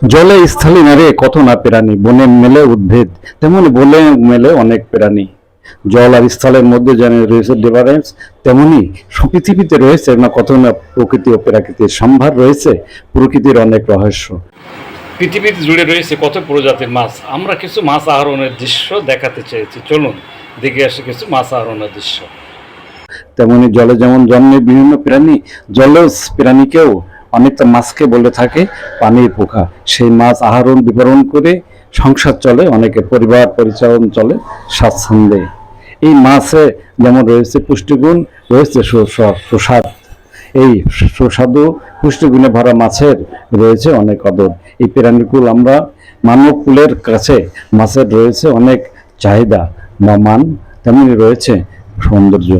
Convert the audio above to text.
জলে স্থলে নারে কত না প্রাণী, বনে মেলে উদ্ভিদ, তেমনি বলে মেলে অনেক প্রাণী। জল আর স্থলের মধ্যে যেন রয়েছে ডিফারেন্স, তেমনি পৃথিবীতে রয়েছে না কত না প্রকৃতি ও প্রাকৃতিক সম্ভার রয়েছে, প্রকৃতির অনেক রহস্য। পৃথিবীতে জুড়ে রয়েছে কত প্রজাতির মাছ। আমরা কিছু মাছ আহরণের দৃশ্য দেখাতে চেয়েছি, চলুন দেখে আসি কিছু মাছ আহরণের দৃশ্য। তেমনি জলে যেমন জন্মে বিভিন্ন প্রাণী, জলজ প্রাণীকেও অনেকটা মাছকে বলে থাকে পানির পোকা। সেই মাছ আহরণ বিতরণ করে সংসার চলে, অনেকের পরিবার পরিচালন চলে স্বাচ্ছন্দ্যে। এই মাছে যেমন রয়েছে পুষ্টিগুণ, রয়েছে সুস্বাদ। এই সুস্বাদু পুষ্টিগুণে ভরা মাছের রয়েছে অনেক কদর। এই প্রাণীকুল আমরা মানব কুলের কাছে মাছের রয়েছে অনেক চাহিদা বা মান, তেমনি রয়েছে সৌন্দর্য।